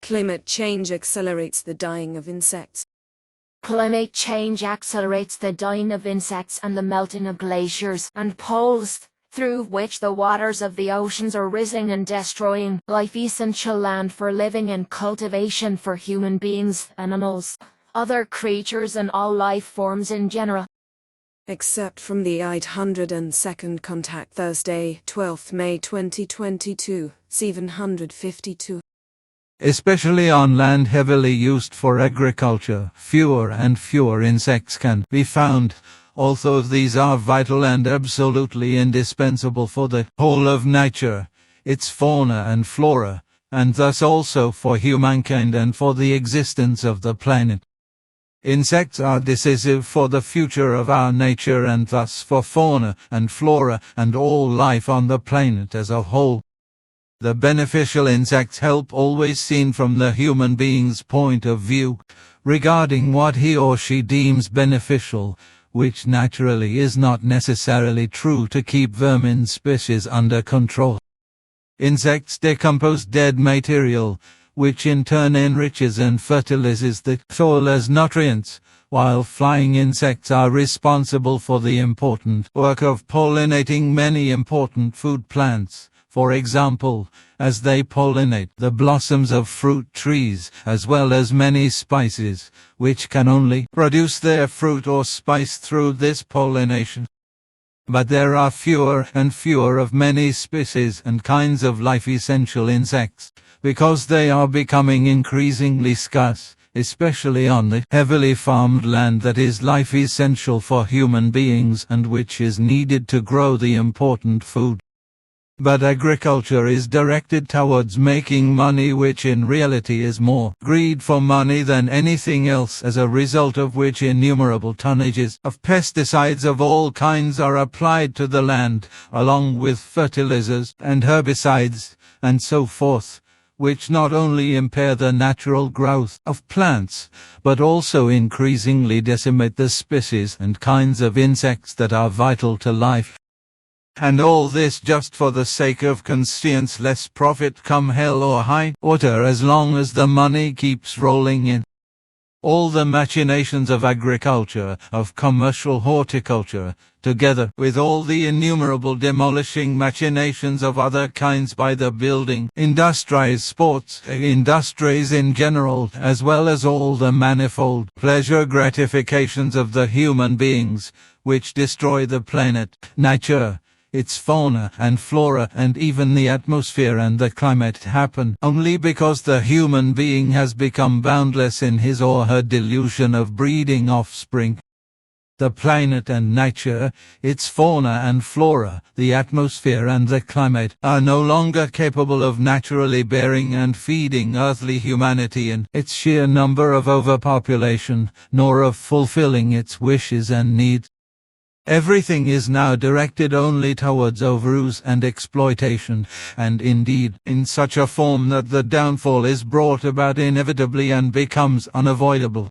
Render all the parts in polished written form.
Climate change accelerates the dying of insects. Climate change accelerates the dying of insects and the melting of glaciers and poles, through which the waters of the oceans are rising and destroying life-essential land for living and cultivation for human beings, animals, other creatures and all life forms in general. Excerpt from the 802nd Contact, Thursday, 12th May 2022, 752. Especially on land heavily used for agriculture, fewer and fewer insects can be found, although these are vital and absolutely indispensable for the whole of nature, its fauna and flora, and thus also for humankind and for the existence of the planet. Insects are decisive for the future of our nature and thus for fauna and flora and all life on the planet as a whole. The beneficial insects help, always seen from the human being's point of view, regarding what he or she deems beneficial, which naturally is not necessarily true to keep vermin species under control. Insects decompose dead material, which in turn enriches and fertilises the soil as nutrients, while flying insects are responsible for the important work of pollinating many important food plants. For example, as they pollinate the blossoms of fruit trees, as well as many spices, which can only produce their fruit or spice through this pollination. But there are fewer and fewer of many species and kinds of life-essential insects, because they are becoming increasingly scarce, especially on the heavily farmed land that is life-essential for human beings and which is needed to grow the important food. But agriculture is directed towards making money, which in reality is more greed for money than anything else, as a result of which innumerable tonnages of pesticides of all kinds are applied to the land, along with fertilizers and herbicides, and so forth, which not only impair the natural growth of plants, but also increasingly decimate the species and kinds of insects that are vital to life. And all this just for the sake of conscience-less profit, come hell or high water, as long as the money keeps rolling in. All the machinations of agriculture, of commercial horticulture, together with all the innumerable demolishing machinations of other kinds by the building industries, sports industries in general, as well as all the manifold pleasure gratifications of the human beings, which destroy the planet, nature, its fauna and flora and even the atmosphere and the climate, happen only because the human being has become boundless in his or her delusion of breeding offspring. The planet and nature, its fauna and flora, the atmosphere and the climate, are no longer capable of naturally bearing and feeding earthly humanity in its sheer number of overpopulation, nor of fulfilling its wishes and needs. Everything is now directed only towards overuse and exploitation, and indeed, in such a form that the downfall is brought about inevitably and becomes unavoidable.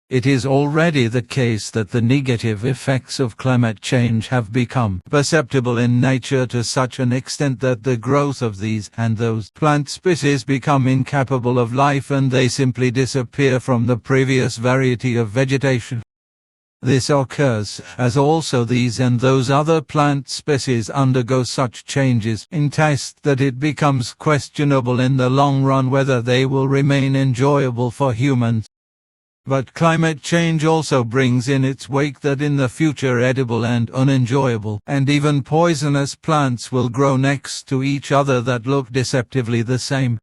It is already the case that the negative effects of climate change have become perceptible in nature to such an extent that the growth of these and those plant species become incapable of life, and they simply disappear from the previous variety of vegetation. This occurs, as also these and those other plant species undergo such changes in taste that it becomes questionable in the long run whether they will remain enjoyable for humans. But climate change also brings in its wake that in the future edible and unenjoyable and even poisonous plants will grow next to each other that look deceptively the same.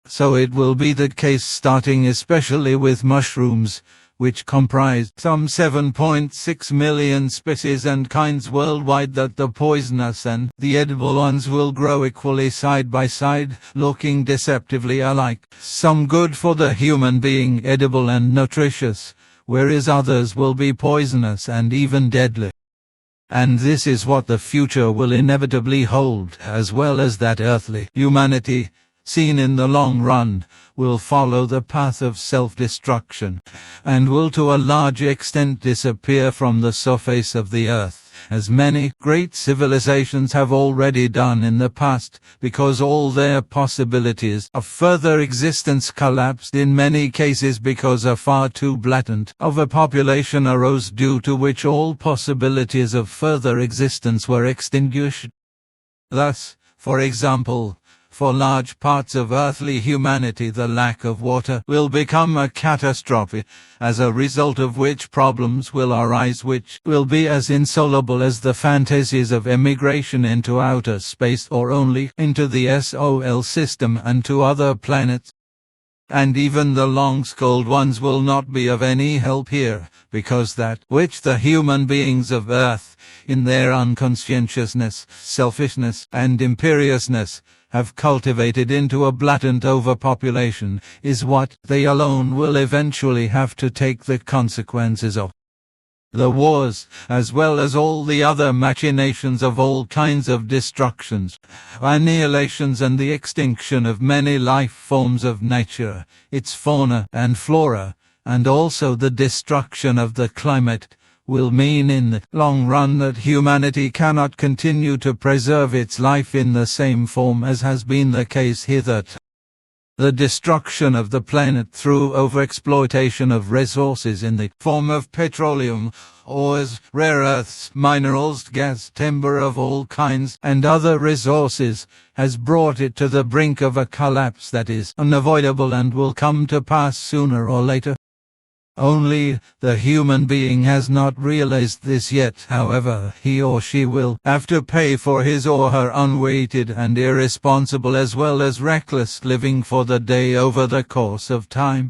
So it will be the case starting especially with mushrooms, which comprise some 7.6 million species and kinds worldwide, that the poisonous and the edible ones will grow equally side by side, looking deceptively alike, some good for the human being, edible and nutritious, whereas others will be poisonous and even deadly. And this is what the future will inevitably hold, as well as that earthly humanity, seen in the long run, will follow the path of self-destruction, and will to a large extent disappear from the surface of the earth, as many great civilizations have already done in the past, because all their possibilities of further existence collapsed in many cases because a far too blatant overpopulation arose, due to which all possibilities of further existence were extinguished. Thus, for example, for large parts of earthly humanity the lack of water will become a catastrophe, as a result of which problems will arise which will be as insoluble as the fantasies of emigration into outer space or only into the Sol system and to other planets. And even the long-scrolled ones will not be of any help here, because that which the human beings of Earth, in their unconscientiousness, selfishness, and imperiousness, have cultivated into a blatant overpopulation, is what they alone will eventually have to take the consequences of. The wars, as well as all the other machinations of all kinds of destructions, annihilations, and the extinction of many life forms of nature, its fauna and flora, and also the destruction of the climate, will mean in the long run that humanity cannot continue to preserve its life in the same form as has been the case hitherto. The destruction of the planet through overexploitation of resources in the form of petroleum, ores, rare earths, minerals, gas, timber of all kinds, and other resources, has brought it to the brink of a collapse that is unavoidable and will come to pass sooner or later. Only the human being has not realized this yet. However, he or she will have to pay for his or her unweighted and irresponsible as well as reckless living for the day over the course of time.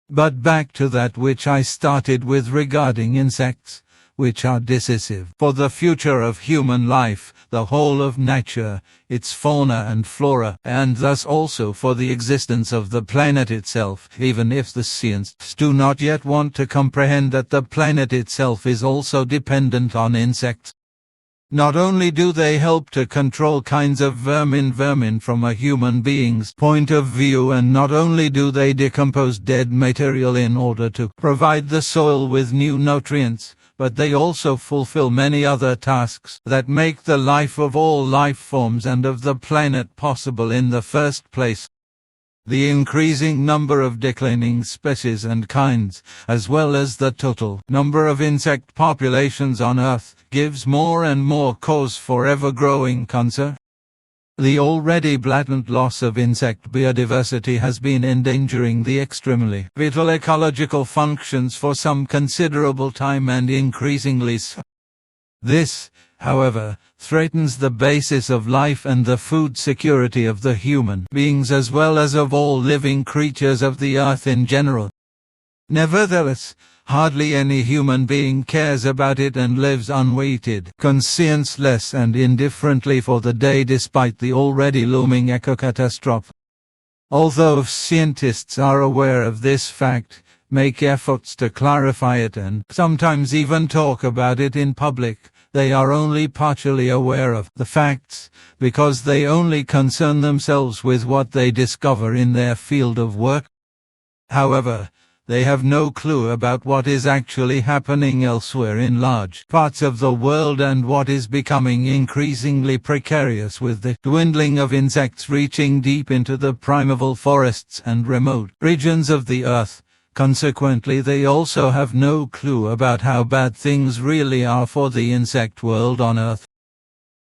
But back to that which I started with regarding insects, which are decisive for the future of human life, the whole of nature, its fauna and flora, and thus also for the existence of the planet itself, even if the scientists do not yet want to comprehend that the planet itself is also dependent on insects. Not only do they help to control kinds of vermin from a human being's point of view, and not only do they decompose dead material in order to provide the soil with new nutrients, but they also fulfill many other tasks that make the life of all life forms and of the planet possible in the first place. The increasing number of declining species and kinds, as well as the total number of insect populations on Earth, gives more and more cause for ever-growing concern. The already blatant loss of insect biodiversity has been endangering the extremely vital ecological functions for some considerable time, and increasingly so. This, however, threatens the basis of life and the food security of the human beings as well as of all living creatures of the earth in general. Nevertheless, hardly any human being cares about it and lives unweighted, conscienceless and indifferently for the day despite the already looming eco-catastrophe. Although scientists are aware of this fact, make efforts to clarify it and sometimes even talk about it in public, they are only partially aware of the facts, because they only concern themselves with what they discover in their field of work. However, they have no clue about what is actually happening elsewhere in large parts of the world and what is becoming increasingly precarious with the dwindling of insects reaching deep into the primeval forests and remote regions of the earth. Consequently, they also have no clue about how bad things really are for the insect world on Earth.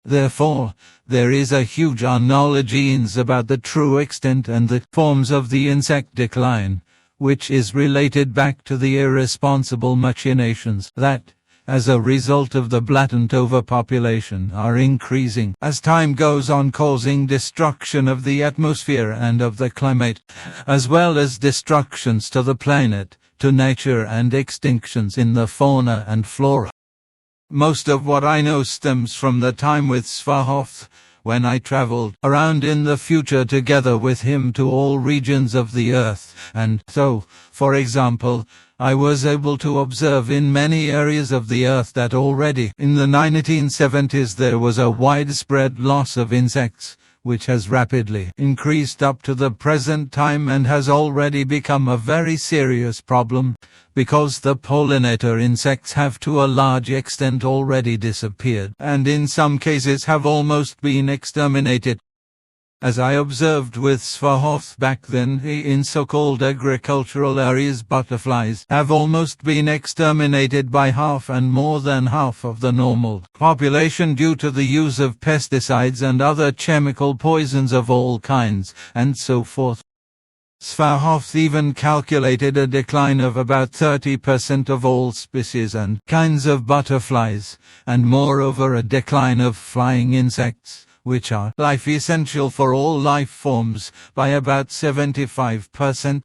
Therefore, there is a huge unknowledge about the true extent and the forms of the insect decline, which is related back to the irresponsible machinations that, as a result of the blatant overpopulation, are increasing as time goes on, causing destruction of the atmosphere and of the climate, as well as destructions to the planet, to nature, and extinctions in the fauna and flora. Most of what I know stems from the time with Svahoff, when I traveled around in the future together with him to all regions of the earth, and so, for example, I was able to observe in many areas of the earth that already in the 1970s there was a widespread loss of insects, which has rapidly increased up to the present time and has already become a very serious problem, because the pollinator insects have to a large extent already disappeared, and in some cases have almost been exterminated. As I observed with Sverhoff back then, in so-called agricultural areas, butterflies have almost been exterminated by half and more than half of the normal population due to the use of pesticides and other chemical poisons of all kinds, and so forth. Sverhoff even calculated a decline of about 30% of all species and kinds of butterflies, and moreover a decline of flying insects, which are life essential for all life forms, by about 75%.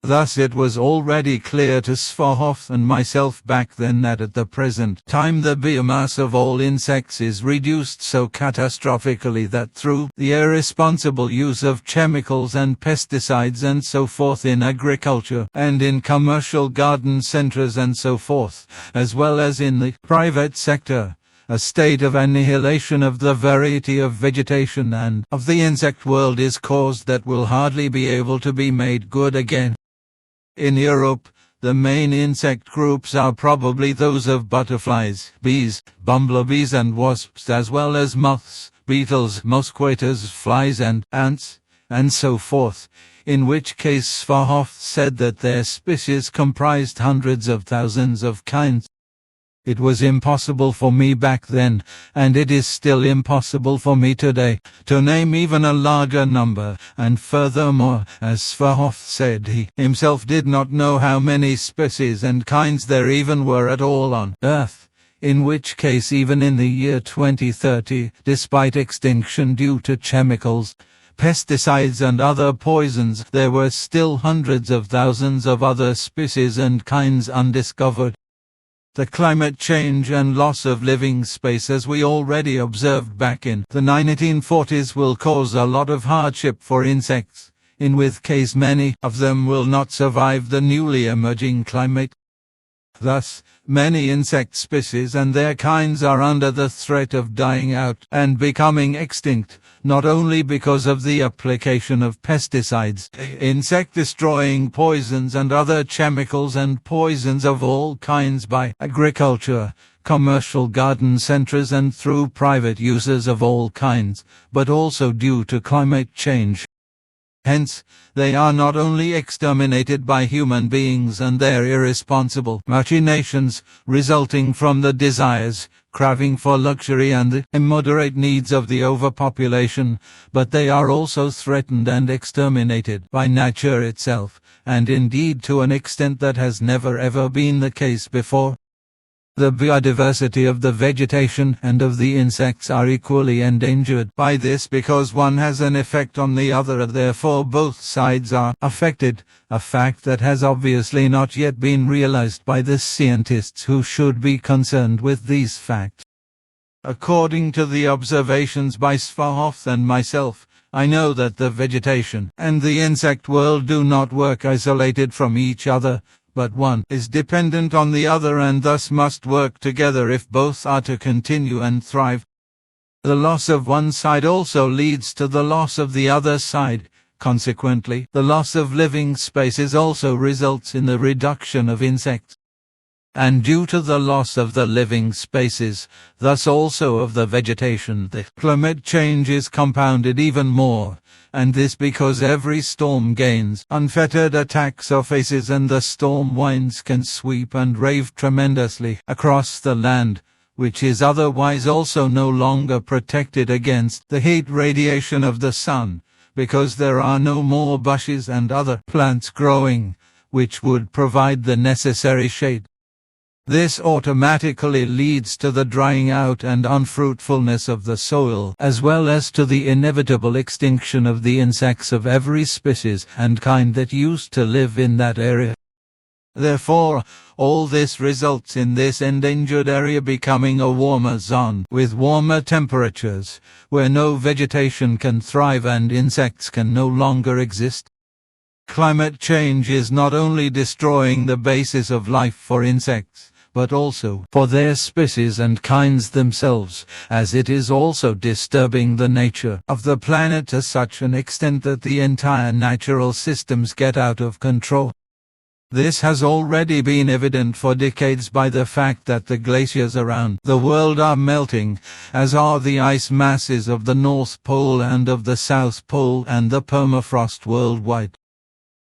Thus it was already clear to Sverhoff and myself back then that at the present time the biomass of all insects is reduced so catastrophically that through the irresponsible use of chemicals and pesticides and so forth in agriculture and in commercial garden centers and so forth, as well as in the private sector, a state of annihilation of the variety of vegetation and of the insect world is caused that will hardly be able to be made good again. In Europe, the main insect groups are probably those of butterflies, bees, bumblebees and wasps, as well as moths, beetles, mosquitoes, flies and ants, and so forth, in which case Sverhoff said that their species comprised hundreds of thousands of kinds. It was impossible for me back then, and it is still impossible for me today, to name even a larger number, and furthermore, as Sverhoff said, he himself did not know how many species and kinds there even were at all on Earth, in which case even in the year 2030, despite extinction due to chemicals, pesticides and other poisons, there were still hundreds of thousands of other species and kinds undiscovered. The climate change and loss of living space, as we already observed back in the 1940s, will cause a lot of hardship for insects, in which case many of them will not survive the newly emerging climate. Thus, many insect species and their kinds are under the threat of dying out and becoming extinct, not only because of the application of pesticides, insect-destroying poisons and other chemicals and poisons of all kinds by agriculture, commercial garden centers and through private users of all kinds, but also due to climate change. Hence, they are not only exterminated by human beings and their irresponsible machinations, resulting from the desires, craving for luxury and the immoderate needs of the overpopulation, but they are also threatened and exterminated by nature itself, and indeed to an extent that has never ever been the case before. The biodiversity of the vegetation and of the insects are equally endangered by this because one has an effect on the other, therefore both sides are affected, a fact that has obviously not yet been realized by the scientists who should be concerned with these facts. According to the observations by Sverhoff and myself, I know that the vegetation and the insect world do not work isolated from each other, but one is dependent on the other and thus must work together if both are to continue and thrive. The loss of one side also leads to the loss of the other side. Consequently, the loss of living spaces also results in the reduction of insects. And due to the loss of the living spaces, thus also of the vegetation, the climate change is compounded even more, and this because every storm gains unfettered attack surfaces and the storm winds can sweep and rave tremendously across the land, which is otherwise also no longer protected against the heat radiation of the sun, because there are no more bushes and other plants growing, which would provide the necessary shade. This automatically leads to the drying out and unfruitfulness of the soil, as well as to the inevitable extinction of the insects of every species and kind that used to live in that area. Therefore, all this results in this endangered area becoming a warmer zone, with warmer temperatures, where no vegetation can thrive and insects can no longer exist. Climate change is not only destroying the basis of life for insects, but also for their species and kinds themselves, as it is also disturbing the nature of the planet to such an extent that the entire natural systems get out of control. This has already been evident for decades by the fact that the glaciers around the world are melting, as are the ice masses of the North Pole and of the South Pole and the permafrost worldwide.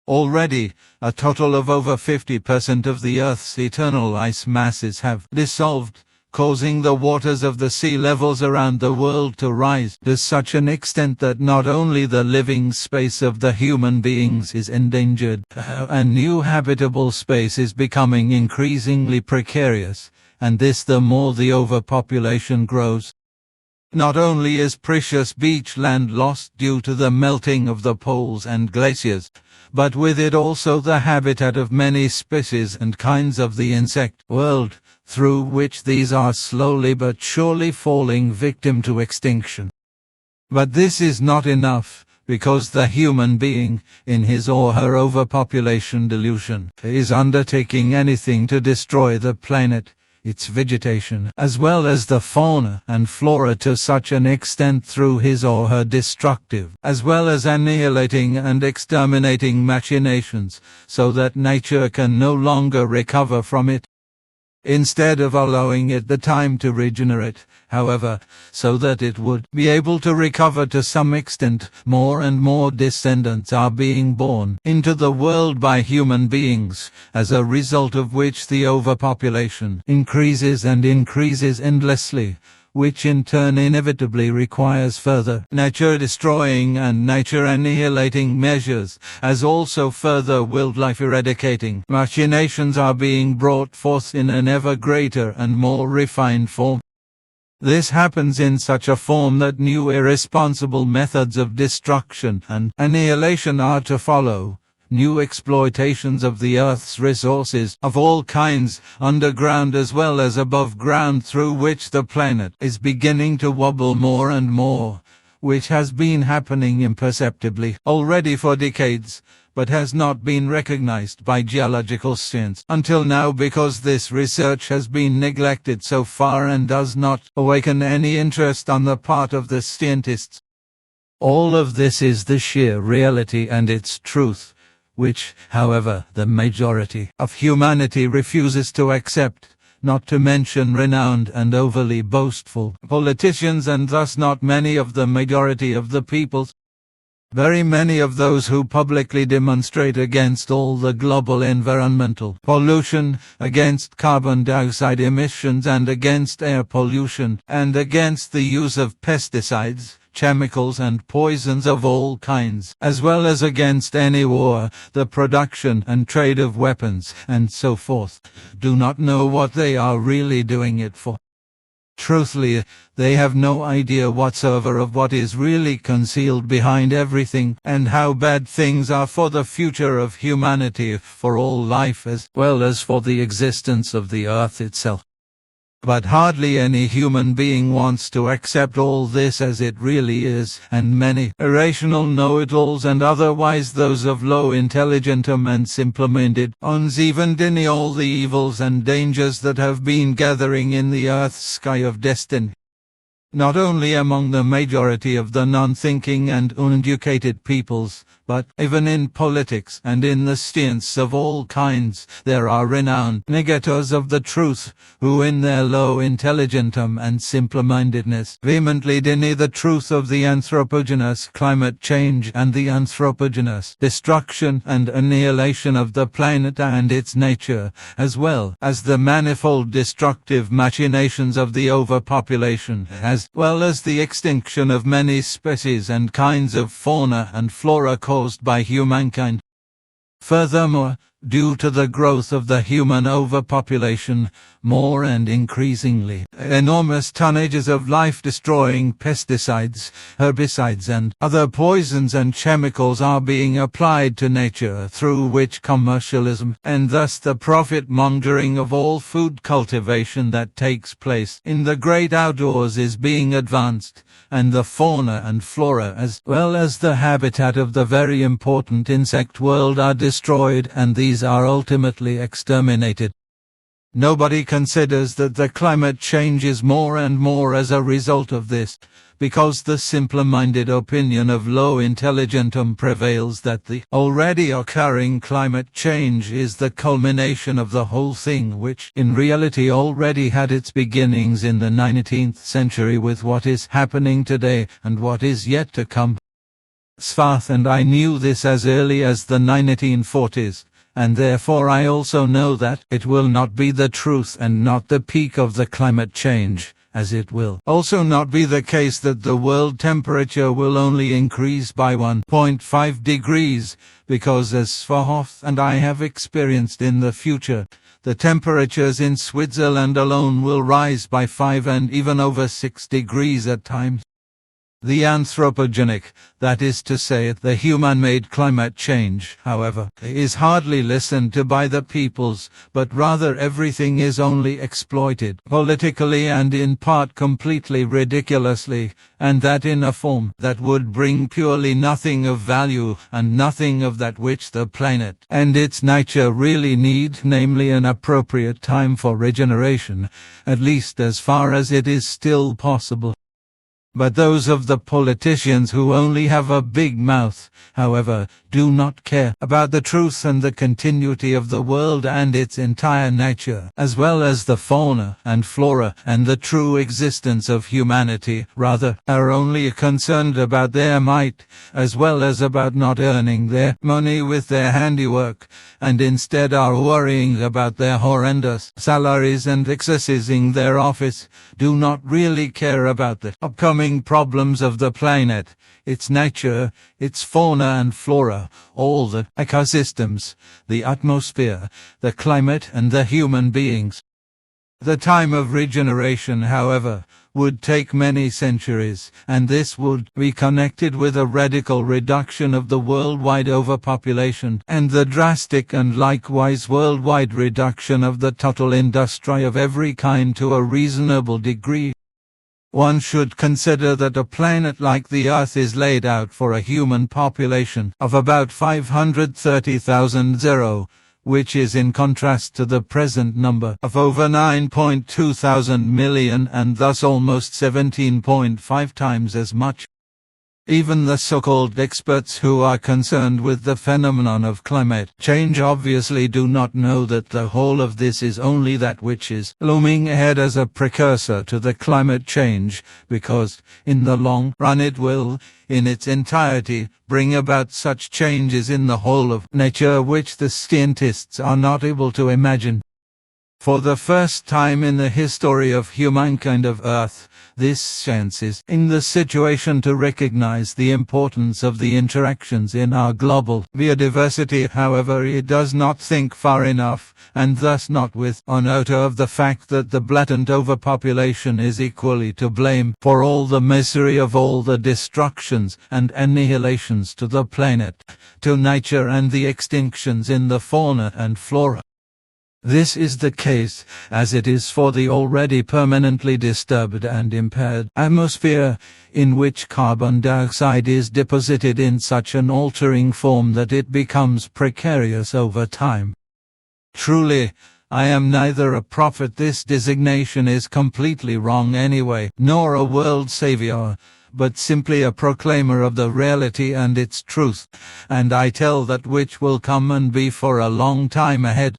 Already, a total of over 50% of the Earth's eternal ice masses have dissolved, causing the waters of the sea levels around the world to rise to such an extent that not only the living space of the human beings is endangered, and new habitable space is becoming increasingly precarious, and this the more the overpopulation grows. Not only is precious beach land lost due to the melting of the poles and glaciers, but with it also the habitat of many species and kinds of the insect world, through which these are slowly but surely falling victim to extinction. But this is not enough, because the human being, in his or her overpopulation delusion, is undertaking anything to destroy the planet, its vegetation, as well as the fauna and flora to such an extent through his or her destructive, as well as annihilating and exterminating machinations, so that nature can no longer recover from it. Instead of allowing it the time to regenerate, however, so that it would be able to recover to some extent, more and more descendants are being born into the world by human beings, as a result of which the overpopulation increases and increases endlessly, which in turn inevitably requires further nature-destroying and nature-annihilating measures, as also further wildlife-eradicating machinations are being brought forth in an ever greater and more refined form. This happens in such a form that new irresponsible methods of destruction and annihilation are to follow. New exploitations of the Earth's resources of all kinds, underground as well as above ground, through which the planet is beginning to wobble more and more, which has been happening imperceptibly already for decades, but has not been recognized by geological science until now because this research has been neglected so far and does not awaken any interest on the part of the scientists. All of this is the sheer reality and its truth, which, however, the majority of humanity refuses to accept, not to mention renowned and overly boastful politicians, and thus not many of the majority of the peoples. Very many of those who publicly demonstrate against all the global environmental pollution, against carbon dioxide emissions and against air pollution, and against the use of pesticides, chemicals and poisons of all kinds, as well as against any war, the production and trade of weapons, and so forth, do not know what they are really doing it for. Truthfully, they have no idea whatsoever of what is really concealed behind everything, and how bad things are for the future of humanity, for all life as well as for the existence of the Earth itself. But hardly any human being wants to accept all this as it really is, and many irrational know-it-alls and otherwise those of low intelligentum and simple-minded ones even deny all the evils and dangers that have been gathering in the earth's sky of destiny. Not only among the majority of the non-thinking and uneducated peoples, but even in politics and in the science of all kinds, there are renowned negators of the truth, who in their low intelligentum and simple-mindedness vehemently deny the truth of the anthropogenous climate change and the anthropogenous destruction and annihilation of the planet and its nature, as well as the manifold destructive machinations of the overpopulation, as well as the extinction of many species and kinds of fauna and flora caused by humankind. Furthermore, due to the growth of the human overpopulation, more and increasingly enormous tonnages of life-destroying pesticides, herbicides and other poisons and chemicals are being applied to nature, through which commercialism, and thus the profit-mongering of all food cultivation that takes place in the great outdoors is being advanced, and the fauna and flora as well as the habitat of the very important insect world are destroyed, and these are ultimately exterminated. Nobody considers that the climate changes more and more as a result of this, because the simpler-minded opinion of low intelligentum prevails that the already occurring climate change is the culmination of the whole thing, which in reality already had its beginnings in the 19th century with what is happening today and what is yet to come. Svath and I knew this as early as the 1940s. And therefore I also know that it will not be the truth and not the peak of the climate change, as it will also not be the case that the world temperature will only increase by 1.5 degrees, because as Svahoff and I have experienced in the future, the temperatures in Switzerland alone will rise by 5 and even over 6 degrees at times. The anthropogenic, that is to say, the human-made climate change, however, is hardly listened to by the peoples, but rather everything is only exploited, politically and in part completely ridiculously, and that in a form that would bring purely nothing of value and nothing of that which the planet and its nature really need, namely an appropriate time for regeneration, at least as far as it is still possible. But those of the politicians who only have a big mouth, however, do not care about the truth and the continuity of the world and its entire nature, as well as the fauna and flora and the true existence of humanity, rather, are only concerned about their might, as well as about not earning their money with their handiwork, and instead are worrying about their horrendous salaries and exercising their office, do not really care about the upcoming problems of the planet, its nature, its fauna and flora, all the ecosystems, the atmosphere, the climate and the human beings. The time of regeneration, however, would take many centuries, and this would be connected with a radical reduction of the worldwide overpopulation and the drastic and likewise worldwide reduction of the total industry of every kind to a reasonable degree. One should consider that a planet like the Earth is laid out for a human population of about 530,000, which is in contrast to the present number of over 9.2 thousand million and thus almost 17.5 times as much. Even the so-called experts who are concerned with the phenomenon of climate change obviously do not know that the whole of this is only that which is looming ahead as a precursor to the climate change, because, in the long run it will, in its entirety, bring about such changes in the whole of nature which the scientists are not able to imagine. For the first time in the history of humankind of Earth, this science is in the situation to recognize the importance of the interactions in our global biodiversity. However, it does not think far enough, and thus not with honor of the fact that the blatant overpopulation is equally to blame for all the misery of all the destructions and annihilations to the planet, to nature and the extinctions in the fauna and flora. This is the case, as it is for the already permanently disturbed and impaired atmosphere, in which carbon dioxide is deposited in such an altering form that it becomes precarious over time. Truly, I am neither a prophet, this designation is completely wrong anyway, nor a world savior, but simply a proclaimer of the reality and its truth, and I tell that which will come and be for a long time ahead.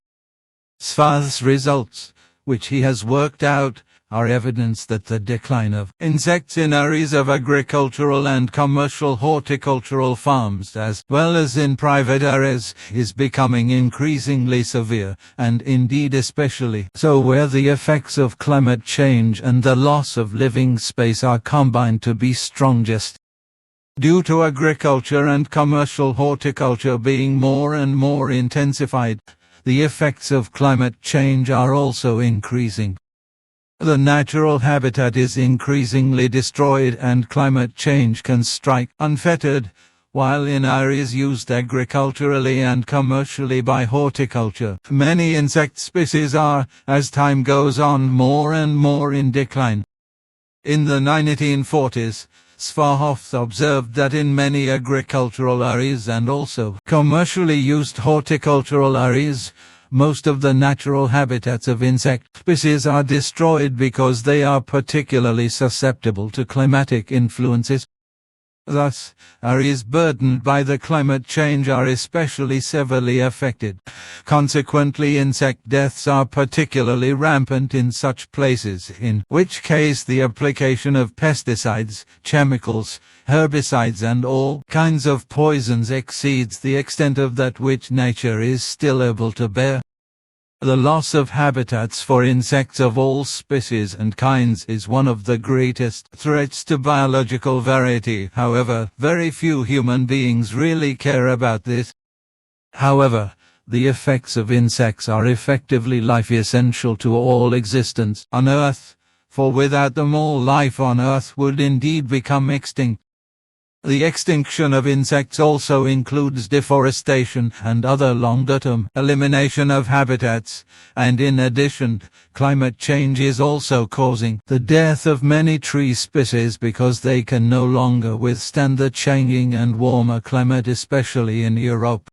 Svath's results, which he has worked out, are evidence that the decline of insects in areas of agricultural and commercial horticultural farms as well as in private areas is becoming increasingly severe, and indeed especially so where the effects of climate change and the loss of living space are combined to be strongest. Due to agriculture and commercial horticulture being more and more intensified, the effects of climate change are also increasing. The natural habitat is increasingly destroyed and climate change can strike unfettered, while in areas used agriculturally and commercially by horticulture, many insect species are, as time goes on, more and more in decline. In the 1940s, Svahoff observed that in many agricultural areas and also commercially used horticultural areas, most of the natural habitats of insect species are destroyed because they are particularly susceptible to climatic influences. Thus, areas burdened by the climate change are especially severely affected. Consequently, insect deaths are particularly rampant in such places, in which case the application of pesticides, chemicals, herbicides and all kinds of poisons exceeds the extent of that which nature is still able to bear. The loss of habitats for insects of all species and kinds is one of the greatest threats to biological variety. However, very few human beings really care about this. However, the effects of insects are effectively life essential to all existence on Earth, for without them all life on Earth would indeed become extinct. The extinction of insects also includes deforestation and other longer-term elimination of habitats, and in addition, climate change is also causing the death of many tree species because they can no longer withstand the changing and warmer climate, especially in Europe.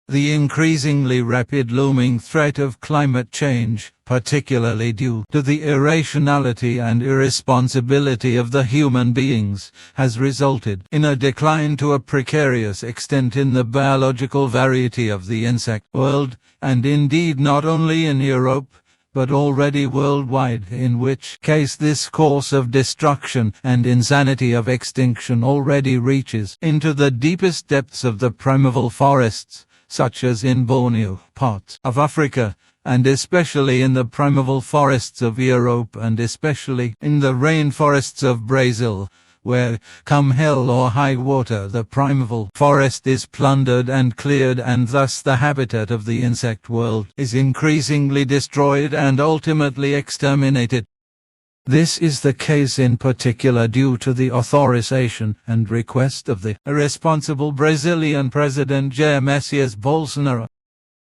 The increasingly rapid looming threat of climate change, particularly due to the irrationality and irresponsibility of the human beings, has resulted in a decline to a precarious extent in the biological variety of the insect world, and indeed not only in Europe, but already worldwide, in which case this course of destruction and insanity of extinction already reaches into the deepest depths of the primeval forests, such as in Borneo, parts of Africa, and especially in the primeval forests of Europe and especially in the rainforests of Brazil, where, come hell or high water, the primeval forest is plundered and cleared, and thus the habitat of the insect world is increasingly destroyed and ultimately exterminated. This is the case in particular due to the authorization and request of the irresponsible Brazilian President Jair Messias Bolsonaro.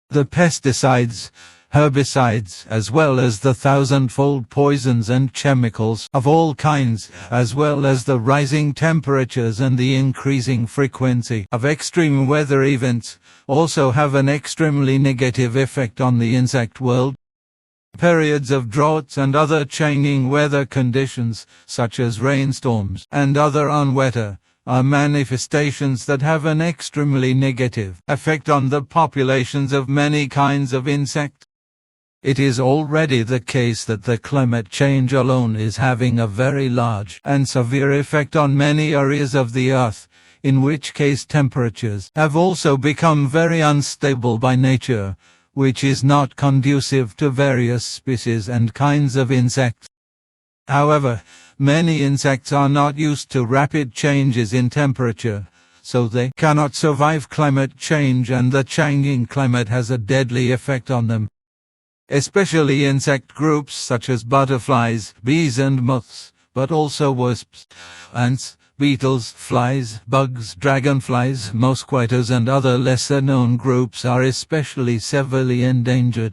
The pesticides, herbicides, as well as the thousand-fold poisons and chemicals of all kinds, as well as the rising temperatures and the increasing frequency of extreme weather events, also have an extremely negative effect on the insect world. Periods of droughts and other changing weather conditions, such as rainstorms and other unwetter, are manifestations that have an extremely negative effect on the populations of many kinds of insect. It is already the case that the climate change alone is having a very large and severe effect on many areas of the Earth, in which case temperatures have also become very unstable by nature, which is not conducive to various species and kinds of insects. However, many insects are not used to rapid changes in temperature, so they cannot survive climate change, and the changing climate has a deadly effect on them. Especially insect groups such as butterflies, bees and moths, but also wasps, ants, beetles, flies, bugs, dragonflies, mosquitoes and other lesser-known groups are especially severely endangered.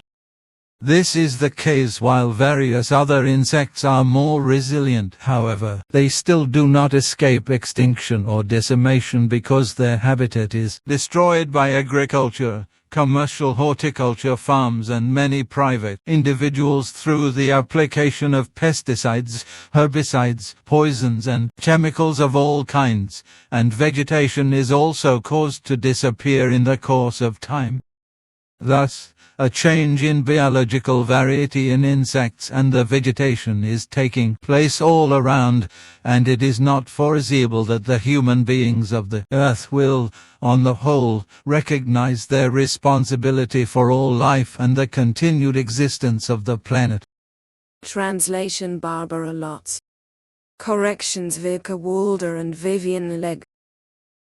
This is the case while various other insects are more resilient. However, they still do not escape extinction or decimation because their habitat is destroyed by agriculture, commercial horticulture farms and many private individuals through the application of pesticides, herbicides, poisons and chemicals of all kinds, and vegetation is also caused to disappear in the course of time. Thus, a change in biological variety in insects and the vegetation is taking place all around, and it is not foreseeable that the human beings of the Earth will, on the whole, recognize their responsibility for all life and the continued existence of the planet. Translation Barbara Lotz. Corrections Vika Walder and Vivian Legg.